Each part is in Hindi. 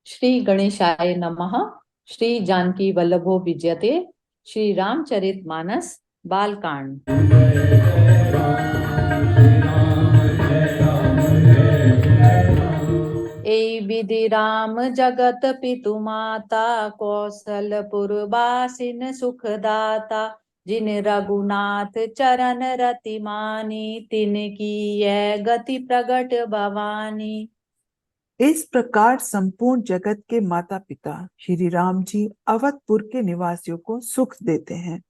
श्री गणेशाय नमः। श्री जानकी वल्लभो विजयते। श्री रामचरितमानस बालकांड। ए विधि राम जगत पितु माता, कौशलपुर बासिन सुखदाता। जिन रघुनाथ चरण रति मानी, तिनकी यह गति प्रगट भवानी। इस प्रकार संपूर्ण जगत के माता पिता श्री राम जी अवधपुर के निवासियों को सुख देते हैं,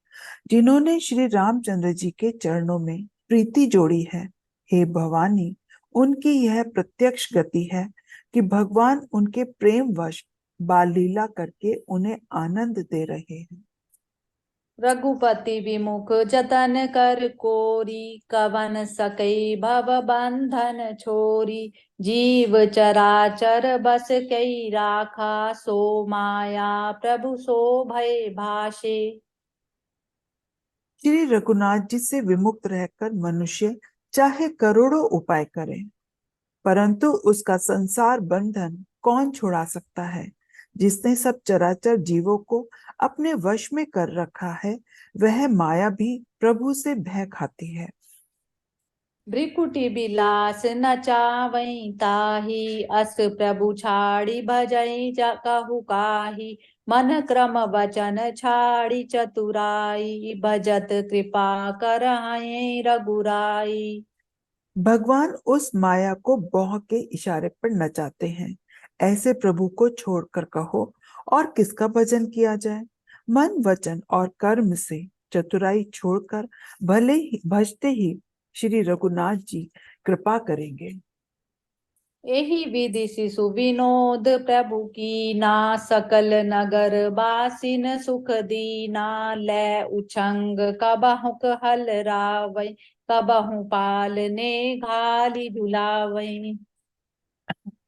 जिन्होंने श्री रामचंद्र जी के चरणों में प्रीति जोड़ी है। हे भवानी, उनकी यह प्रत्यक्ष गति है कि भगवान उनके प्रेम वश बाल लीला करके उन्हें आनंद दे रहे हैं। रघुपति विमुख जतन कर कोरी, कवन सकई भव बंधन छोरी। जीव चराचर बस कई राखा, सो माया प्रभु सो भय भाषे। श्री रघुनाथ जी से विमुक्त रहकर मनुष्य चाहे करोड़ों उपाय करे, परंतु उसका संसार बंधन कौन छुड़ा सकता है। जिसने सब चराचर जीवों को अपने वश में कर रखा है, वह माया भी प्रभु से भय खाती है। भ्रिकुटी बिलास न चावई ताही, अस प्रभु छाड़ी भजई कहु काही। मन क्रम वचन छाड़ी चतुराई, भजत कृपा करहि रघुराई। भगवान उस माया को भौं के इशारे पर नचाते हैं। ऐसे प्रभु को छोड़कर कहो और किसका भजन किया जाए। मन वचन और कर्म से चतुराई छोड़कर भले ही भजते ही श्री रघुनाथ जी कृपा करेंगे। एहि विधि शिशु विनोद प्रभु की ना, सकल नगर बासिन सुख दीना। लै उछंग कबहुक हल रावै, कबहु पालने घाली झुलावै।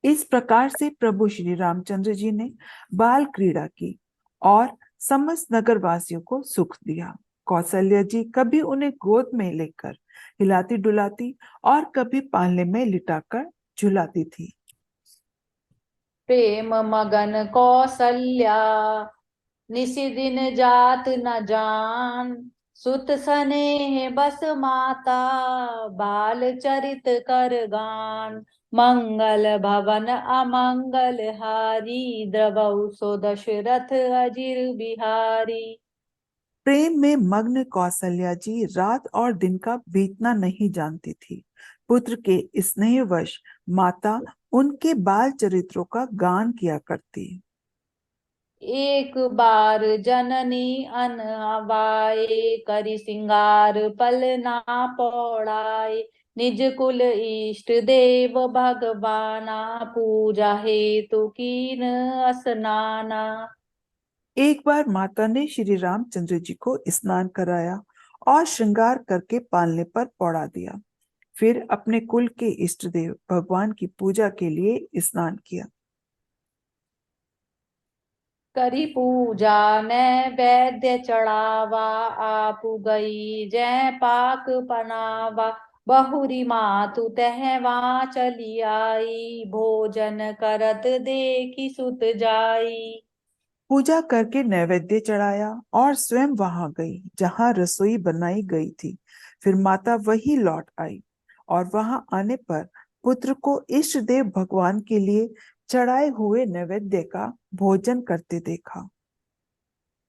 इस प्रकार से प्रभु श्री रामचंद्र जी ने बाल क्रीड़ा की और समस्त नगरवासियों को सुख दिया। कौशल्या जी कभी उन्हें गोद में लेकर हिलाती डुलाती और कभी पालने में लिटाकर झुलाती थी। प्रेम मगन कौसल्या, निसि दिन जात न जान। सुत स्नेह बस माता, बाल चरित कर गान। मंगल भवन अमंगल हारी, द्रवहु सो दशरथ अजिर बिहारी। प्रेम में मग्न कौशल्या जी रात और दिन का बीतना नहीं जानती थी। पुत्र के स्नेहवश माता उनके बाल चरित्रों का गान किया करती। एक बार जननी अनवाए, करि सिंगार पल ना पौड़ाए। निज कुल इष्ट देव भगवाना, पूजा हेतु कीन असनाना। एक बार माता ने श्री रामचंद्र जी को स्नान कराया और श्रृंगार करके पालने पर पौड़ा दिया। फिर अपने कुल के इष्ट देव भगवान की पूजा के लिए स्नान किया। करी पूजा नैवेद्य चढ़ावा, आपु गई जय पाक पनावा। बहुरी मातु तहवा चली आई, भोजन करत देखी सुत जाई। पूजा करके नैवेद्य चढ़ाया और स्वयं वहां गई जहां रसोई बनाई गई थी। फिर माता वही लौट आई और वहां आने पर पुत्र को इष्ट देव भगवान के लिए चढ़ाए हुए नैवेद्य का भोजन करते देखा।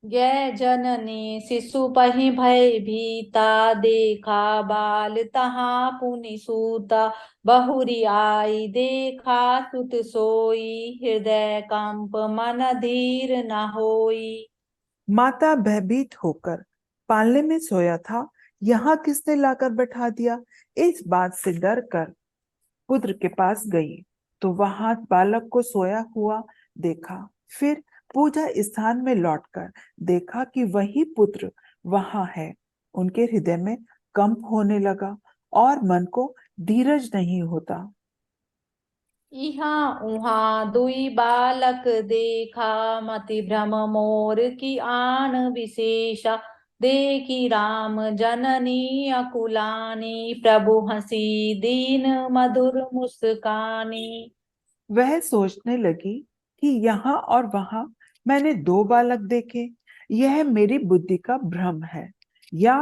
जय जननी शिशु पहि भय भीता, देखा बाल तहाँ पुनि सूता। बहुरी आई देखा सुत सोई, हृदय कंप मन धीर न होई। माता भयभीत होकर पालने में सोया था, यहाँ किसने लाकर बैठा दिया, इस बात से डर कर पुत्र के पास गई तो वहां बालक को सोया हुआ देखा। फिर पूजा स्थान में लौटकर देखा कि वही पुत्र वहां है। उनके हृदय में कंप होने लगा और मन को धीरज नहीं होता। इहाँ उहाँ दुई बालक देखा, मति भ्रम मोर की आन विशेषा। देखी राम जननी अकुलानी, प्रभु हंसी दीन मधुर मुस्कानी। वह सोचने लगी कि यहाँ और वहां मैंने दो बालक देखे। यह मेरी बुद्धि का भ्रम है या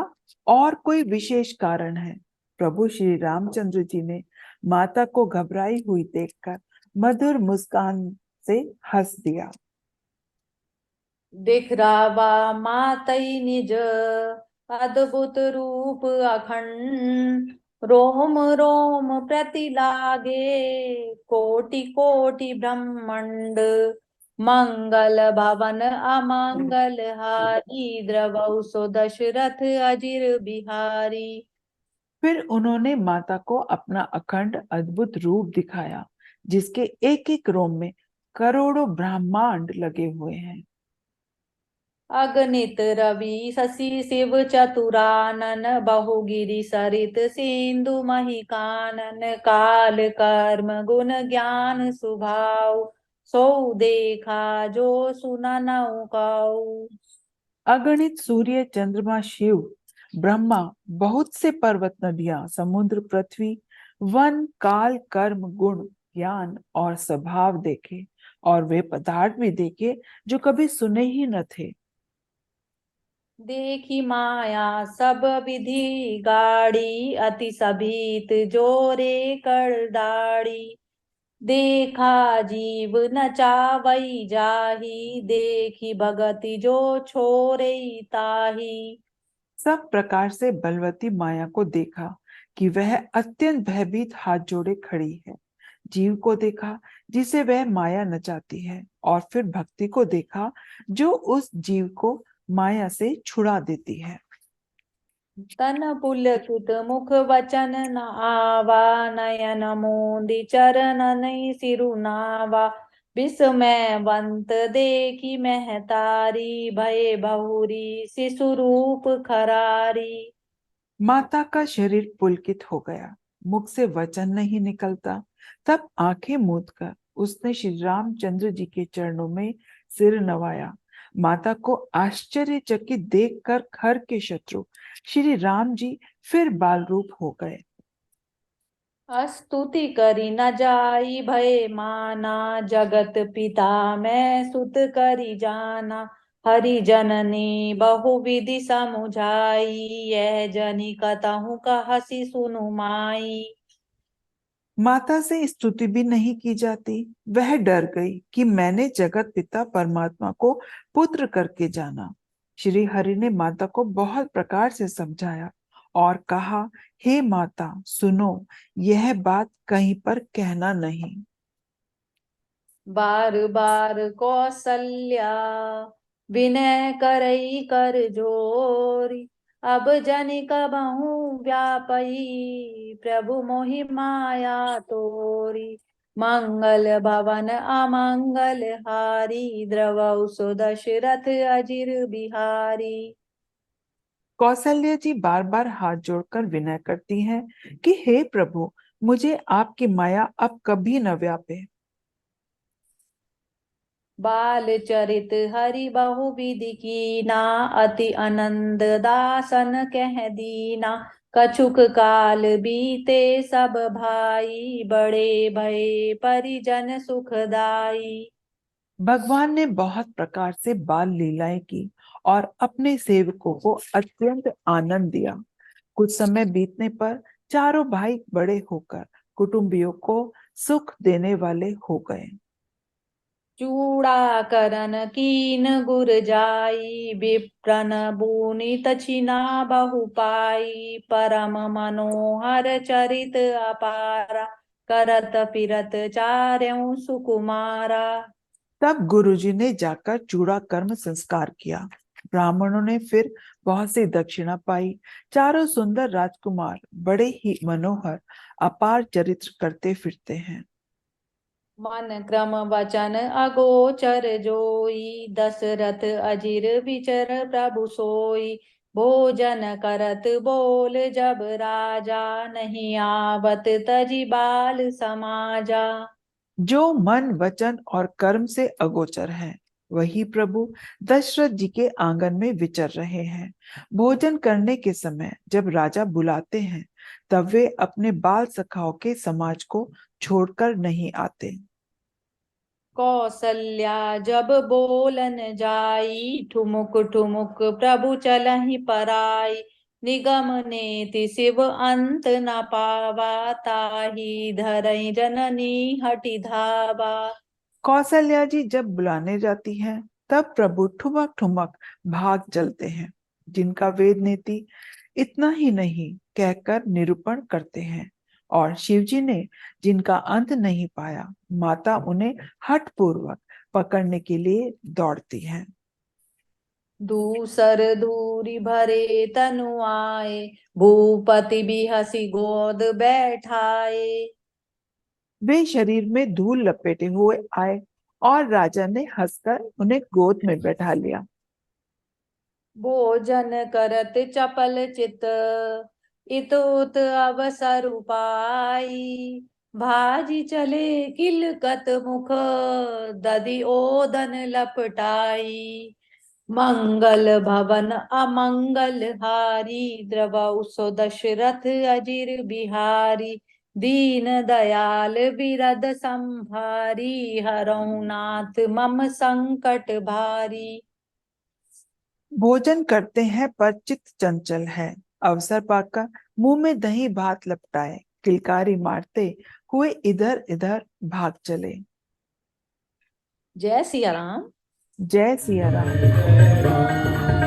और कोई विशेष कारण है? प्रभु श्री रामचंद्र जी ने माता को घबराई हुई देखकर मधुर मुस्कान से हंस दिया। दिखरावा मातई निज अद्भुत रूप अखंड, रोम रोम प्रति लागे कोटि कोटि ब्रह्मांड, मंगल भवन अमंगल हारी, द्रवौ सो दशरथ अजिर बिहारी। फिर उन्होंने माता को अपना अखंड अद्भुत रूप दिखाया, जिसके एक एक रोम में करोड़ों ब्रह्मांड लगे हुए हैं। अगणित रवि शशि शिव चतुरानन, बहुगिरि सरित सिंधु मही कानन, काल कर्म गुण ज्ञान स्वभाव, सो देखा जो सुना नौ कौ। अगणित सूर्य चंद्रमा शिव ब्रह्मा, बहुत से पर्वत नदियां समुद्र पृथ्वी वन काल कर्म गुण ज्ञान और स्वभाव देखे, और वे पदार्थ भी देखे जो कभी सुने ही न थे। देखी माया सब विधि गाड़ी, अति सभीत जोरे कर दाड़ी, देखा जीव न चावई जाही, देखी भगति जो छोरे ताही। सब प्रकार से बलवती माया को देखा कि वह अत्यंत भयभीत हाथ जोड़े खड़ी है। जीव को देखा जिसे वह माया नचाती है, और फिर भक्ति को देखा जो उस जीव को माया से छुड़ा देती है। तन पुलकित मुख वचन न आवा, नयन मोदि चरण नहीं सिरुनावा, विस्मयवंत देखी महतारी, भय बहुरी शिशु रूप खरारी। माता का शरीर पुलकित हो गया, मुख से वचन नहीं निकलता। तब आंखें मूंद कर उसने श्री रामचंद्र जी के चरणों में सिर नवाया। माता को आश्चर्यचकित देखकर खर के शत्रु श्री राम जी फिर बाल रूप हो गए। स्तुति करी न जाई भय माना, जगत पिता मैं सुत करी जाना, हरि जननी बहुविधि समुझाई, यह जनि कतहु कहसी सुनु माई। माता से स्तुति भी नहीं की जाती। वह डर गई कि मैंने जगत पिता परमात्मा को पुत्र करके जाना। श्री हरि ने माता को बहुत प्रकार से समझाया और कहा, हे माता सुनो, यह बात कहीं पर कहना नहीं। बार बार कौसल्या विनय करई कर जोरी, अब जनिक बहु व्यापई, प्रभु मोहि माया तोरी, मंगल भवन अमंगल हारी, द्रवौ सो दशरथ अजिर बिहारी। कौशल्य जी बार बार हाथ जोड़कर विनय करती हैं कि हे प्रभु, मुझे आपकी माया अब कभी न व्यापे। बाल चरित हरि बहु विधि कीना, अति आनंद दासन कह दीना, कछुक काल बीते सब भाई, बड़े भय परिजन सुखदाई। भगवान ने बहुत प्रकार से बाल लीलाएं की और अपने सेवकों को अत्यंत आनंद दिया। कुछ समय बीतने पर चारों भाई बड़े होकर कुटुंबियों को सुख देने वाले हो गए। चूड़ा करन कीन गुर जाई, विप्रन बुनि तछिना बहु पाई, परम मनोहर चरित अपारा, करत फिरत चार्यों सुकुमारा। तब गुरुजी ने जाकर चूड़ा कर्म संस्कार किया। ब्राह्मणों ने फिर बहुत सी दक्षिणा पाई। चारों सुंदर राजकुमार बड़े ही मनोहर अपार चरित्र करते फिरते हैं। मन क्रम वचन अगोचर जोई, दशरथ अजिर विचर प्रभु सोई, भोजन करत बोल जब राजा, नहीं आवत तजि बाल समाजा। जो मन वचन और कर्म से अगोचर है, वही प्रभु दशरथ जी के आंगन में विचर रहे हैं। भोजन करने के समय जब राजा बुलाते हैं, तब वे अपने बाल सखाओं के समाज को छोड़कर नहीं आते। कौसल्या जब बोलन जाई, ठुमुक ठुमुक प्रभु चलहि पराई। निगम नेति शिव अंत न पावा, ताहि धरई जननी हटि धावा। कौशल्या जी जब बुलाने जाती हैं, तब प्रभु ठुमक ठुमक भाग चलते हैं। जिनका वेद नीति इतना ही नहीं कहकर निरूपण करते हैं, और शिवजी ने जिनका अंत नहीं पाया, माता उन्हें हठ पूर्वक पकड़ने के लिए दौड़ती हैं। दूसर दूरी भरे तनु आए, भूपति भी हंसी गोद बैठाए। वे शरीर में धूल लपेटे हुए आए, और राजा ने हंसकर उन्हें गोद में बैठा लिया। भोजन करत चपल चित, इत उत अवसर पाई। भाजी चले किलकत मुख, ददि ओदन लपटाई। मंगल भवन अमंगल हारी, द्रवउ सो दशरथ अजिर बिहारी। दीन दयाल बिरद संभारी, हरौ नाथ मम संकट भारी। भोजन करते हैं पर चित्त चंचल है। अवसर पाकर मुंह में दही भात लपटाए, किलकारी मारते हुए इधर इधर भाग चले। जय सिया राम। जय सिया राम।